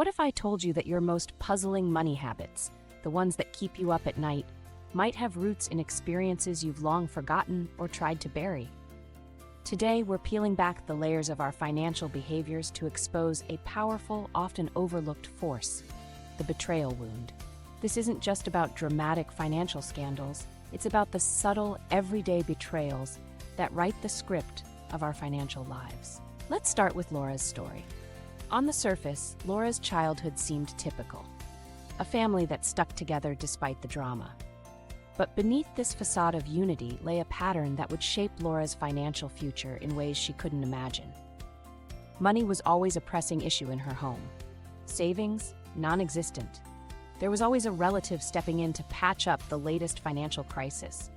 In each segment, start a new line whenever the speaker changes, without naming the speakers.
What if I told you that your most puzzling money habits, the ones that keep you up at night, might have roots in experiences you've long forgotten or tried to bury? Today, we're peeling back the layers of our financial behaviors to expose a powerful, often overlooked force: the betrayal wound. This isn't just about dramatic financial scandals, it's about the subtle, everyday betrayals that write the script of our financial lives. Let's start with Laura's story. On the surface, Laura's childhood seemed typical, a family that stuck together despite the drama. But beneath this facade of unity lay a pattern that would shape Laura's financial future in ways she couldn't imagine. Money was always a pressing issue in her home. Savings, non-existent. There was always a relative stepping in to patch up the latest financial crisis.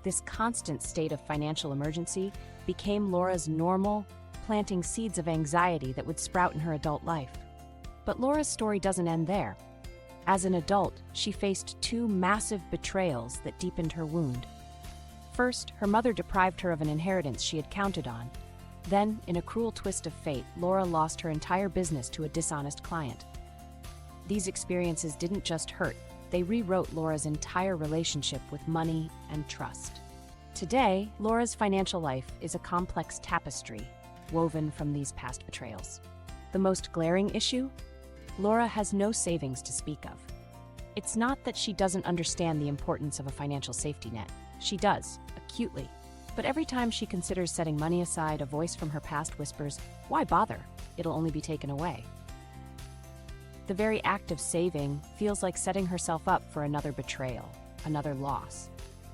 This constant state of financial emergency became Laura's normal, planting seeds of anxiety that would sprout in her adult life. But Laura's story doesn't end there. As an adult, she faced two massive betrayals that deepened her wound. First, her mother deprived her of an inheritance she had counted on. Then, in a cruel twist of fate, Laura lost her entire business to a dishonest client. These experiences didn't just hurt, they rewrote Laura's entire relationship with money and trust. Today, Laura's financial life is a complex tapestry woven from these past betrayals. The most glaring issue? Laura has no savings to speak of. It's not that she doesn't understand the importance of a financial safety net. She does, acutely. But every time she considers setting money aside, a voice from her past whispers, "Why bother? It'll only be taken away." The very act of saving feels like setting herself up for another betrayal, another loss.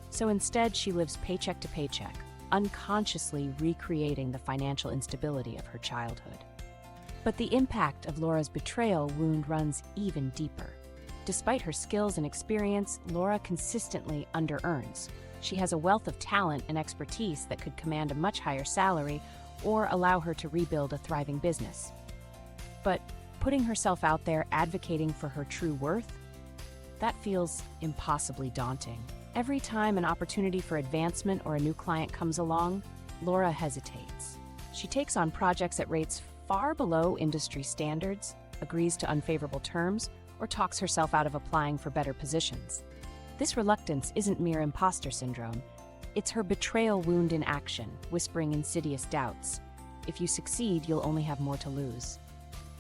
So instead, she lives paycheck to paycheck, unconsciously recreating the financial instability of her childhood. But the impact of Laura's betrayal wound runs even deeper. Despite her skills and experience, Laura consistently under-earns. She has a wealth of talent and expertise that could command a much higher salary or allow her to rebuild a thriving business. But putting herself out there advocating for her true worth? That feels impossibly daunting. Every time an opportunity for advancement or a new client comes along, Laura hesitates. She takes on projects at rates far below industry standards, agrees to unfavorable terms, or talks herself out of applying for better positions. This reluctance isn't mere imposter syndrome. It's her betrayal wound in action, whispering insidious doubts. If you succeed, you'll only have more to lose.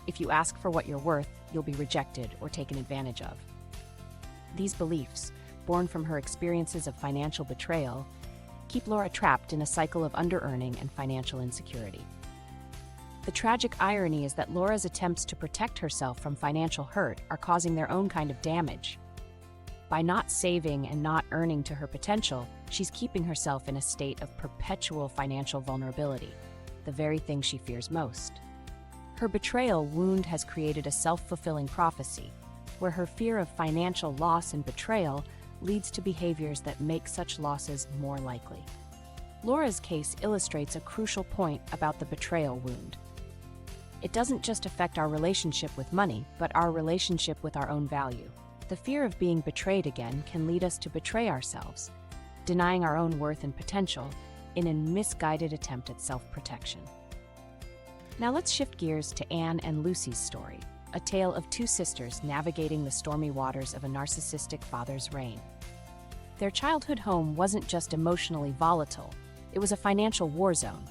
If you ask for what you're worth, you'll be rejected or taken advantage of. These beliefs, born from her experiences of financial betrayal, keep Laura trapped in a cycle of under-earning and financial insecurity. The tragic irony is that Laura's attempts to protect herself from financial hurt are causing their own kind of damage. By not saving and not earning to her potential, she's keeping herself in a state of perpetual financial vulnerability, the very thing she fears most. Her betrayal wound has created a self-fulfilling prophecy, where her fear of financial loss and betrayal leads to behaviors that make such losses more likely. Laura's case illustrates a crucial point about the betrayal wound. It doesn't just affect our relationship with money, but our relationship with our own value. The fear of being betrayed again can lead us to betray ourselves, denying our own worth and potential in a misguided attempt at self-protection. Now let's shift gears to Anne and Lucy's story, a tale of two sisters navigating the stormy waters of a narcissistic father's reign. Their childhood home wasn't just emotionally volatile, it was a financial war zone.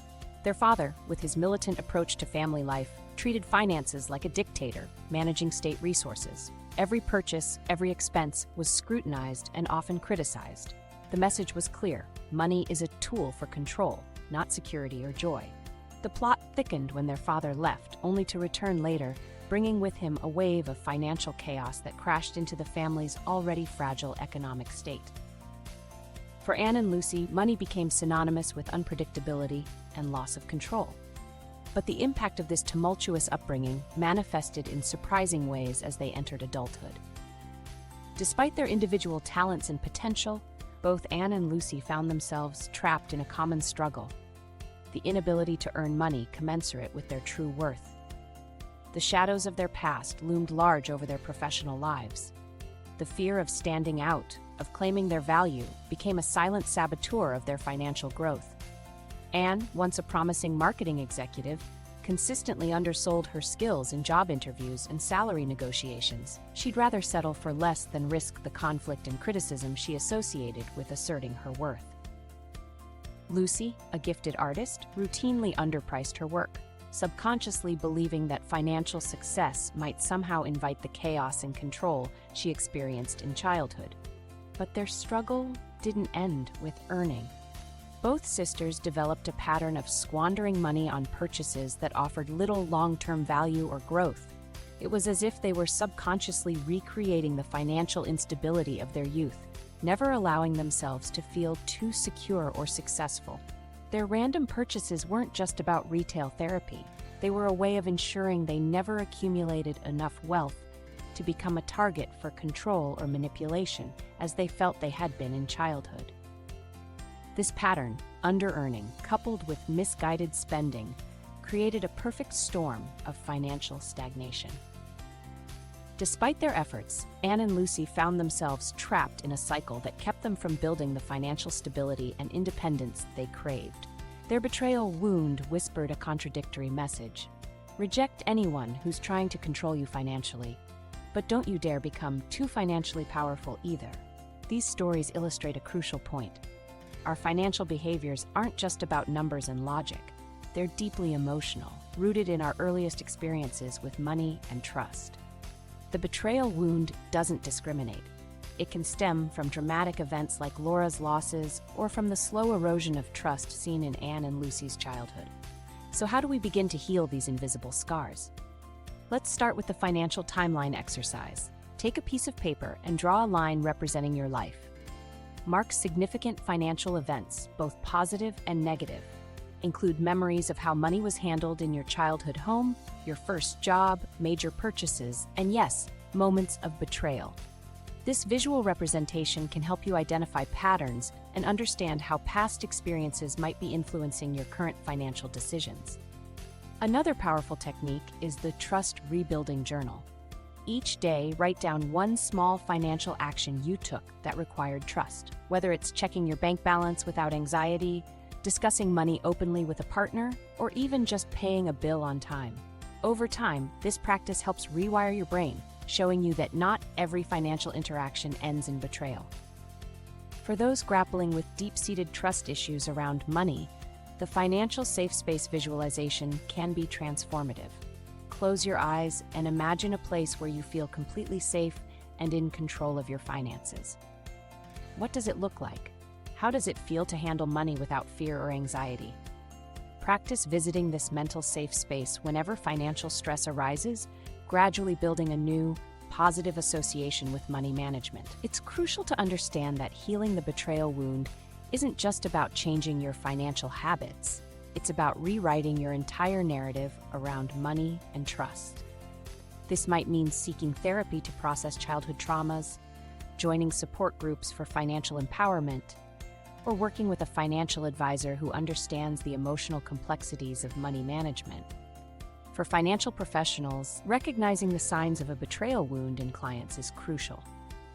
Their father, with his militant approach to family life, treated finances like a dictator, managing state resources. Every purchase, every expense was scrutinized and often criticized. The message was clear: money is a tool for control, not security or joy. The plot thickened when their father left, only to return later, bringing with him a wave of financial chaos that crashed into the family's already fragile economic state. For Anne and Lucy, money became synonymous with unpredictability and loss of control. But the impact of this tumultuous upbringing manifested in surprising ways as they entered adulthood. Despite their individual talents and potential, both Anne and Lucy found themselves trapped in a common struggle: the inability to earn money commensurate with their true worth. The shadows of their past loomed large over their professional lives. The fear of standing out, of claiming their value, became a silent saboteur of their financial growth. Anne, once a promising marketing executive, consistently undersold her skills in job interviews and salary negotiations. She'd rather settle for less than risk the conflict and criticism she associated with asserting her worth. Lucy, a gifted artist, routinely underpriced her work, subconsciously believing that financial success might somehow invite the chaos and control she experienced in childhood. But their struggle didn't end with earning. Both sisters developed a pattern of squandering money on purchases that offered little long-term value or growth. It was as if they were subconsciously recreating the financial instability of their youth, never allowing themselves to feel too secure or successful. Their random purchases weren't just about retail therapy. They were a way of ensuring they never accumulated enough wealth to become a target for control or manipulation, as they felt they had been in childhood. This pattern, under-earning, coupled with misguided spending, created a perfect storm of financial stagnation. Despite their efforts, Anne and Lucy found themselves trapped in a cycle that kept them from building the financial stability and independence they craved. Their betrayal wound whispered a contradictory message. Reject anyone who's trying to control you financially, but don't you dare become too financially powerful either. These stories illustrate a crucial point. Our financial behaviors aren't just about numbers and logic. They're deeply emotional, rooted in our earliest experiences with money and trust. The betrayal wound doesn't discriminate. It can stem from dramatic events like Laura's losses or from the slow erosion of trust seen in Anne and Lucy's childhood. So how do we begin to heal these invisible scars? Let's start with the financial timeline exercise. Take a piece of paper and draw a line representing your life. Mark significant financial events, both positive and negative. Include memories of how money was handled in your childhood home, your first job, major purchases, and yes, moments of betrayal. This visual representation can help you identify patterns and understand how past experiences might be influencing your current financial decisions. Another powerful technique is the Trust Rebuilding Journal. Each day, write down one small financial action you took that required trust, whether it's checking your bank balance without anxiety, discussing money openly with a partner, or even just paying a bill on time. Over time, this practice helps rewire your brain, showing you that not every financial interaction ends in betrayal. For those grappling with deep-seated trust issues around money, the financial safe space visualization can be transformative. Close your eyes and imagine a place where you feel completely safe and in control of your finances. What does it look like? How does it feel to handle money without fear or anxiety? Practice visiting this mental safe space whenever financial stress arises, gradually building a new, positive association with money management. It's crucial to understand that healing the betrayal wound isn't just about changing your financial habits. It's about rewriting your entire narrative around money and trust. This might mean seeking therapy to process childhood traumas, joining support groups for financial empowerment, or working with a financial advisor who understands the emotional complexities of money management. For financial professionals, recognizing the signs of a betrayal wound in clients is crucial.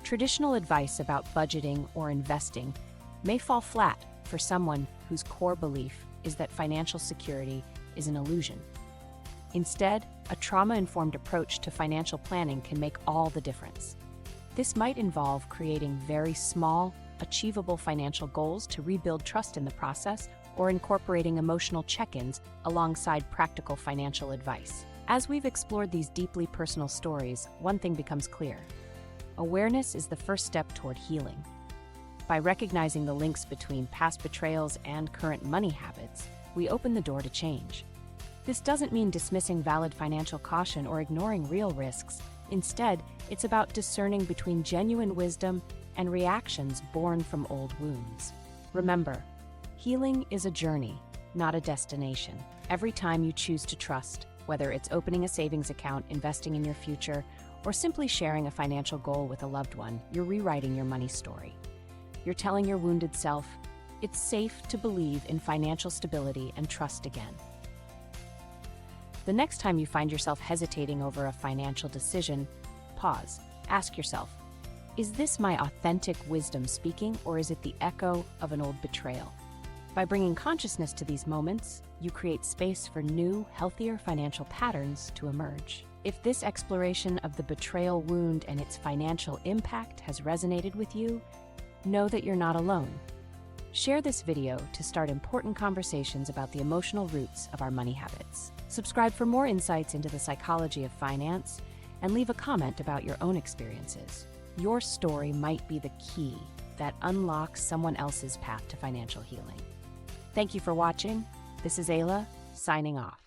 Traditional advice about budgeting or investing may fall flat for someone whose core belief is that financial security is an illusion. Instead, a trauma-informed approach to financial planning can make all the difference. This might involve creating very small, achievable financial goals to rebuild trust in the process, or incorporating emotional check-ins alongside practical financial advice. As we've explored these deeply personal stories, one thing becomes clear. Awareness is the first step toward healing. By recognizing the links between past betrayals and current money habits, we open the door to change. This doesn't mean dismissing valid financial caution or ignoring real risks. Instead, it's about discerning between genuine wisdom and reactions born from old wounds. Remember, healing is a journey, not a destination. Every time you choose to trust, whether it's opening a savings account, investing in your future, or simply sharing a financial goal with a loved one, you're rewriting your money story. You're telling your wounded self, it's safe to believe in financial stability and trust again. The next time you find yourself hesitating over a financial decision, pause. Ask yourself, is this my authentic wisdom speaking, or is it the echo of an old betrayal? By bringing consciousness to these moments, you create space for new, healthier financial patterns to emerge. If this exploration of the betrayal wound and its financial impact has resonated with you, know that you're not alone. Share this video to start important conversations about the emotional roots of our money habits. Subscribe for more insights into the psychology of finance, and leave a comment about your own experiences. Your story might be the key that unlocks someone else's path to financial healing. Thank you for watching. This is Ayla, signing off.